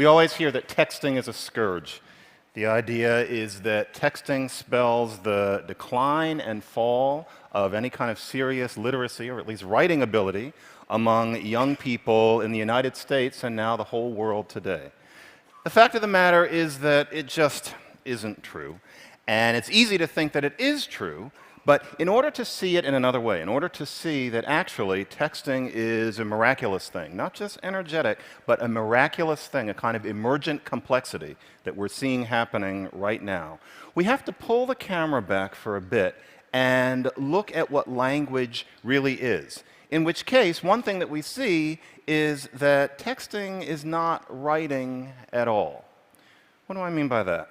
We always hear that texting is a scourge. The idea is that texting spells the decline and fall of any kind of serious literacy, or at least writing ability, among young people in the United States and now the whole world today. The fact of the matter is that it just isn't true. And it's easy to think that it is true, but in order to see it in another way, in order to see that actually texting is a miraculous thing, not just energetic, but a miraculous thing, a kind of emergent complexity that we're seeing happening right now, we have to pull the camera back for a bit and look at what language really is. In which case, one thing that we see is that texting is not writing at all. What do I mean by that?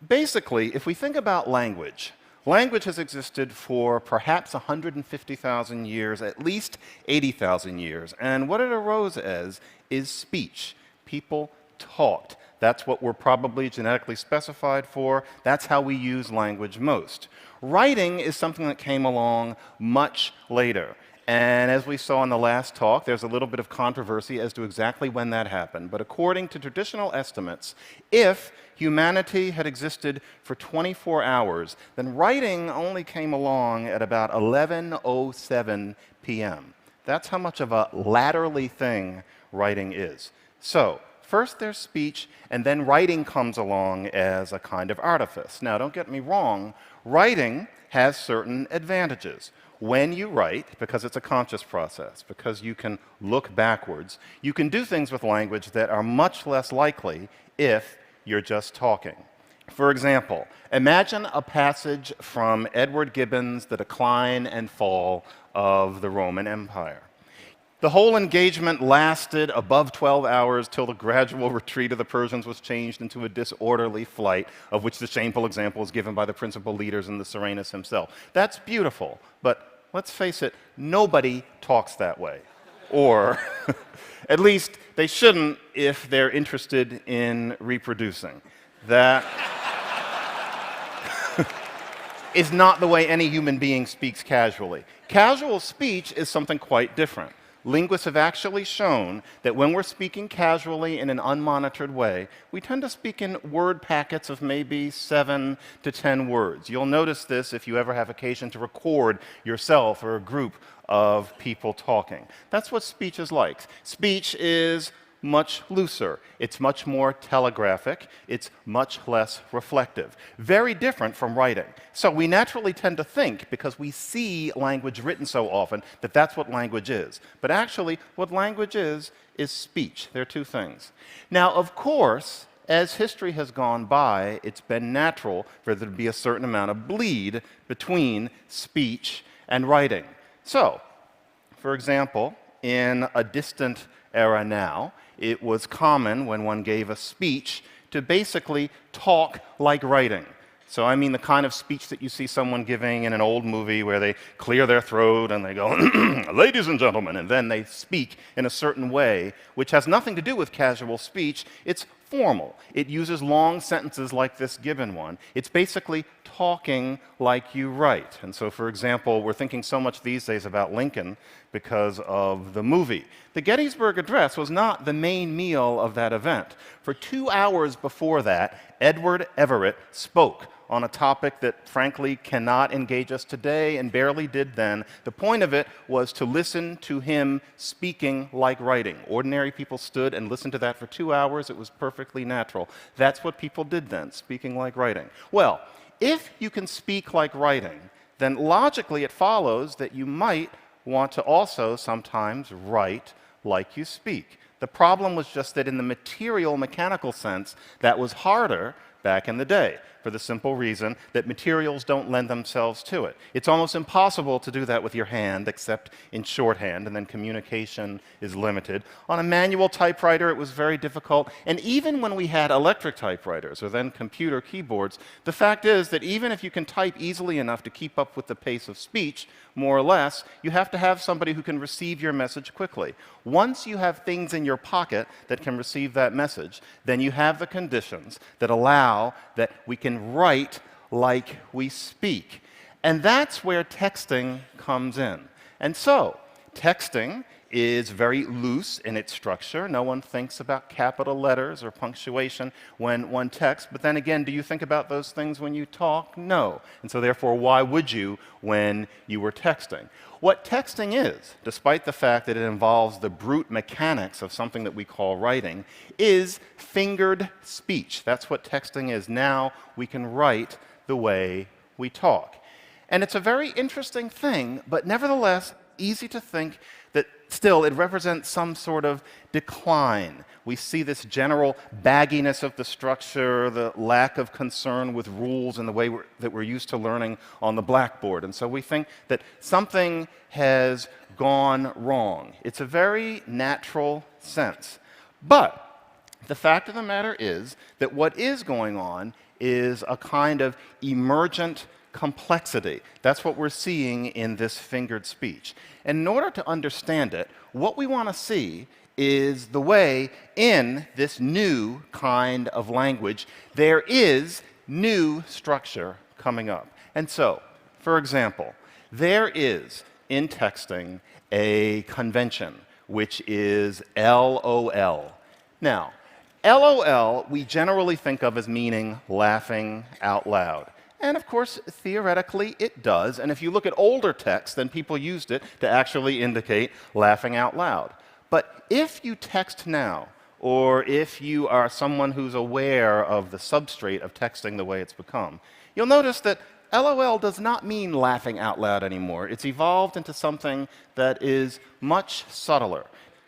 Basically, if we think about language, language has existed for perhaps 150,000 years, at least 80,000 years. And what it arose as is speech. People talked. That's what we're probably genetically specified for. That's how we use language most. Writing is something that came along much later. And as we saw in the last talk, there's a little bit of controversy as to exactly when that happened. But according to traditional estimates, if humanity had existed for 24 hours, then writing only came along at about 11:07 p.m. That's how much of a latterly thing writing is. So, first there's speech, and then writing comes along as a kind of artifice. Now, don't get me wrong, writing has certain advantages. When you write, because it's a conscious process, because you can look backwards, you can do things with language that are much less likely if you're just talking. For example, imagine a passage from Edward Gibbon's The Decline and Fall of the Roman Empire. The whole engagement lasted above 12 hours till the gradual retreat of the Persians was changed into a disorderly flight, of which the shameful example is given by the principal leaders and the Serenus himself. That's beautiful, but let's face it, nobody talks that way. Or, at least, they shouldn't if they're interested in reproducing. That is not the way any human being speaks casually. Casual speech is something quite different. Linguists have actually shown that when we're speaking casually in an unmonitored way, we tend to speak in word packets of maybe 7 to 10 words. You'll notice this if you ever have occasion to record yourself or a group of people talking. That's what speech is like. Speech is much looser. It's much more telegraphic. It's much less reflective. Very different from writing. So we naturally tend to think, because we see language written so often, that that's what language is. But actually, what language is speech. They're two things. Now, of course, as history has gone by, it's been natural for there to be a certain amount of bleed between speech and writing. So, for example, in a distant era now, it was common when one gave a speech to basically talk like writing. So I mean the kind of speech that you see someone giving in an old movie where they clear their throat and they go, "Ladies and gentlemen," and then they speak in a certain way, which has nothing to do with casual speech. It's formal. It uses long sentences like this given one. It's basically talking like you write. And so, for example, we're thinking so much these days about Lincoln because of the movie. The Gettysburg Address was not the main meal of that event. For 2 hours before that, Edward Everett spoke on a topic that, frankly, cannot engage us today and barely did then. The point of it was to listen to him speaking like writing. Ordinary people stood and listened to that for 2 hours. It was perfectly natural. That's what people did then, speaking like writing. Well, if you can speak like writing, then logically it follows that you might want to also sometimes write like you speak. The problem was just that in the material, mechanical sense, that was harder back in the day, for the simple reason that materials don't lend themselves to it. It's almost impossible to do that with your hand, except in shorthand, and then communication is limited. On a manual typewriter, it was very difficult, and even when we had electric typewriters, or then computer keyboards, the fact is that even if you can type easily enough to keep up with the pace of speech, more or less, you have to have somebody who can receive your message quickly. Once you have things in your pocket that can receive that message, then you have the conditions that allow that we can write like we speak. And that's where texting comes in. And so, texting is very loose in its structure. No one thinks about capital letters or punctuation when one texts. But then again, do you think about those things when you talk? No. And so therefore, why would you when you were texting? What texting is, despite the fact that it involves the brute mechanics of something that we call writing, is fingered speech. That's what texting is. Now we can write the way we talk. And it's a very interesting thing, but nevertheless, easy to think that still it represents some sort of decline. We see this general bagginess of the structure, the lack of concern with rules in the way that we're used to learning on the blackboard. And so we think that something has gone wrong. It's a very natural sense. But the fact of the matter is that what is going on is a kind of emergent complexity. That's what we're seeing in this fingered speech. And in order to understand it, what we want to see is the way in this new kind of language there is new structure coming up. And so, for example, there is in texting a convention which is LOL. Now, LOL we generally think of as meaning laughing out loud. And of course, theoretically, it does. And if you look at older texts, then people used it to actually indicate laughing out loud. But if you text now, or if you are someone who's aware of the substrate of texting the way it's become, you'll notice that LOL does not mean laughing out loud anymore. It's evolved into something that is much subtler.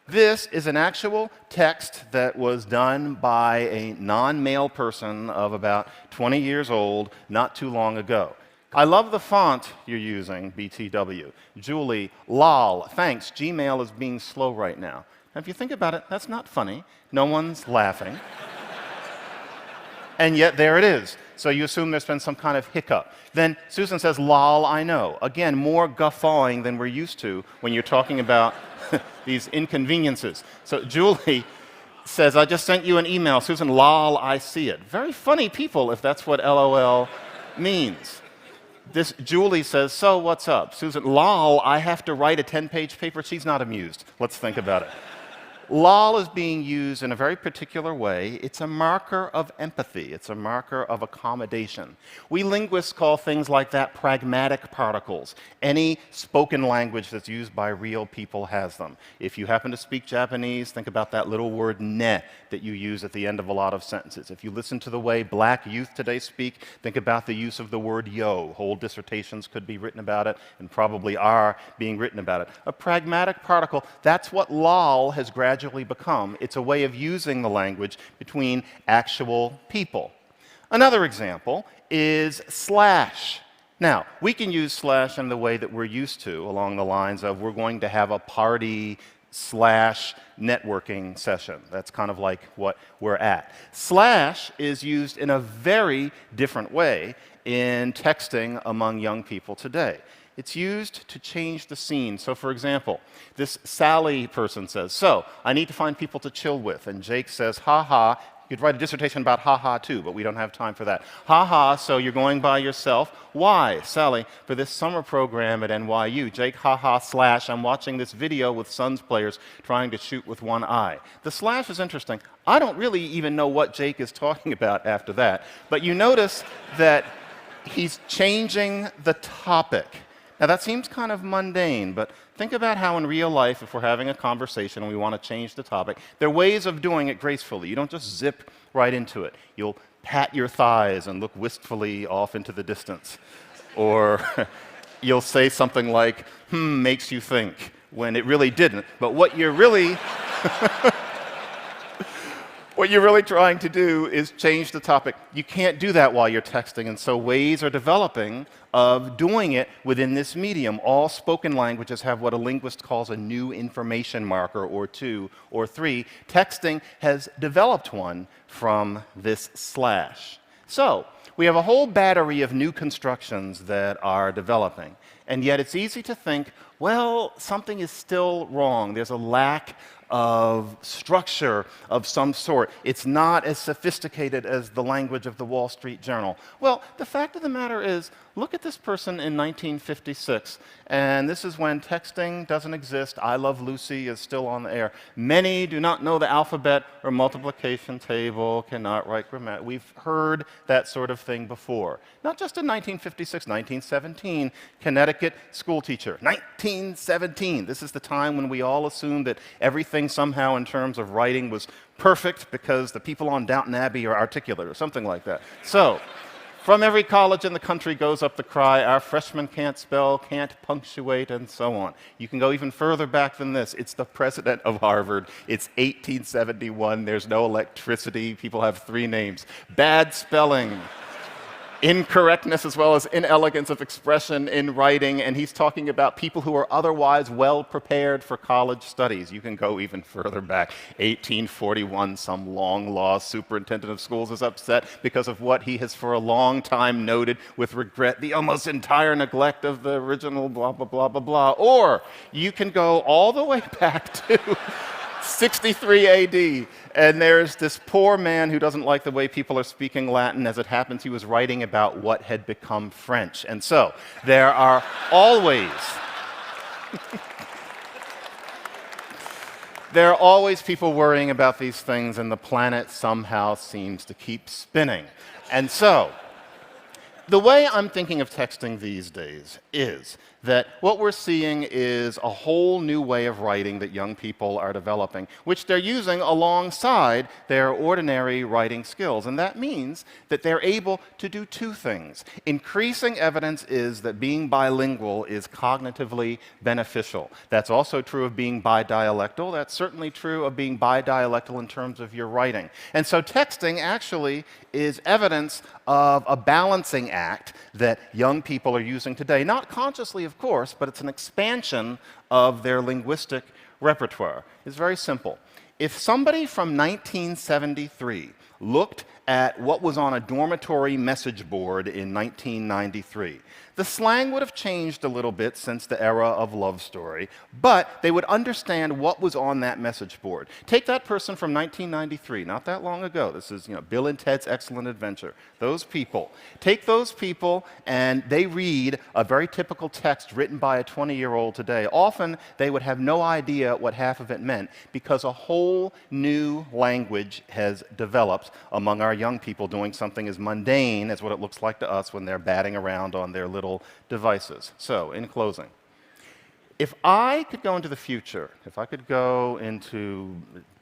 This is an actual text that was done by a non-male person of about 20 years old not too long ago. I love the font you're using, BTW. Julie, lol, thanks, Gmail is being slow right now. Now, if you think about it, that's not funny. No one's laughing. And yet there it is. So you assume there's been some kind of hiccup. Then Susan says, lol, I know. Again, more guffawing than we're used to when you're talking about these inconveniences. So Julie says, I just sent you an email. Susan, lol, I see it. Very funny people if that's what LOL means. This Julie says, so what's up? Susan, lol, I have to write a 10-page paper. She's not amused. Let's think about it. Lol is being used in a very particular way. It's a marker of empathy. It's a marker of accommodation. We linguists call things like that pragmatic particles. Any spoken language that's used by real people has them. If you happen to speak Japanese, think about that little word ne that you use at the end of a lot of sentences. If you listen to the way black youth today speak, think about the use of the word yo. Whole dissertations could be written about it, and probably are being written about it. A pragmatic particle, that's what lol has gradually become. It's a way of using the language between actual people. Another example is slash. Now, we can use slash in the way that we're used to, along the lines of we're going to have a party slash networking session. That's kind of like what we're at. Slash is used in a very different way in texting among young people today. It's used to change the scene. So for example, this Sally person says, so, I need to find people to chill with. And Jake says, ha-ha. You could write a dissertation about ha-ha too, but we don't have time for that. Ha-ha, so you're going by yourself. Why, Sally? For this summer program at NYU. Jake, ha-ha, slash, I'm watching this video with Suns players trying to shoot with one eye. The slash is interesting. I don't really even know what Jake is talking about after that. But you notice that he's changing the topic. Now, that seems kind of mundane, but think about how in real life, if we're having a conversation and we want to change the topic, there are ways of doing it gracefully. You don't just zip right into it. You'll pat your thighs and look wistfully off into the distance. Or you'll say something like, makes you think, when it really didn't. But what you're really what you're really trying to do is change the topic. You can't do that while you're texting, and so ways are developing of doing it within this medium. All spoken languages have what a linguist calls a new information marker, or 2 or 3. Texting has developed one from this slash. So we have a whole battery of new constructions that are developing, and yet it's easy to think, well, something is still wrong. There's a lack of structure of some sort. It's not as sophisticated as the language of the Wall Street Journal. Well, the fact of the matter is, look at this person in 1956, and this is when texting doesn't exist. I Love Lucy is still on the air. Many do not know the alphabet or multiplication table, cannot write grammar. We've heard that sort of thing before. Not just in 1956, 1917, Connecticut schoolteacher. 1917, this is the time when we all assumed that everything somehow in terms of writing was perfect because the people on Downton Abbey are articulate or something like that. So, from every college in the country goes up the cry, our freshmen can't spell, can't punctuate, and so on. You can go even further back than this. It's the president of Harvard. It's 1871. There's no electricity. People have 3 names. Bad spelling. Incorrectness as well as inelegance of expression in writing, and he's talking about people who are otherwise well prepared for college studies. You can go even further back. 1841, some long-lost superintendent of schools is upset because of what he has for a long time noted with regret, the almost entire neglect of the original blah, blah, blah, blah, blah. Or you can go all the way back to 63 AD, and there's this poor man who doesn't like the way people are speaking Latin. As it happens, he was writing about what had become French. And so there are always people worrying about these things, and the planet somehow seems to keep spinning. And so the way I'm thinking of texting these days is that what we're seeing is a whole new way of writing that young people are developing, which they're using alongside their ordinary writing skills. And that means that they're able to do 2 things. Increasing evidence is that being bilingual is cognitively beneficial. That's also true of being bidialectal. That's certainly true of being bidialectal in terms of your writing. And so texting actually is evidence of a balancing act that young people are using today, not consciously, of course, but it's an expansion of their linguistic repertoire. It's very simple. If somebody from 1973 looked at what was on a dormitory message board in 1993, the slang would have changed a little bit since the era of Love Story, but they would understand what was on that message board. Take that person from 1993, not that long ago. This is, Bill and Ted's Excellent Adventure. Those people. Take those people and they read a very typical text written by a 20-year-old today. Often they would have no idea what half of it meant because a whole new language has developed among our young people doing something as mundane as what it looks like to us when they're batting around on their little devices. So, in closing, if I could go into the future, if I could go into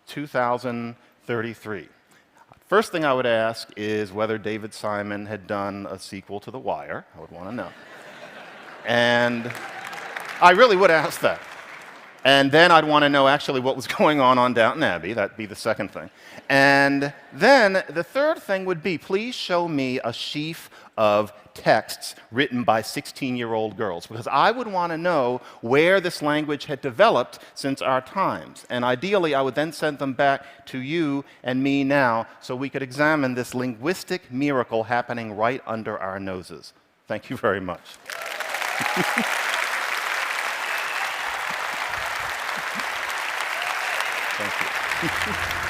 2033, first thing I would ask is whether David Simon had done a sequel to The Wire. I would want to know. And I really would ask that. And then I'd want to know actually what was going on Downton Abbey. That'd be the second thing. And then the third thing would be, please show me a sheaf of texts written by 16-year-old girls, because I would want to know where this language had developed since our times. And ideally, I would then send them back to you and me now so we could examine this linguistic miracle happening right under our noses. Thank you very much. Thank you.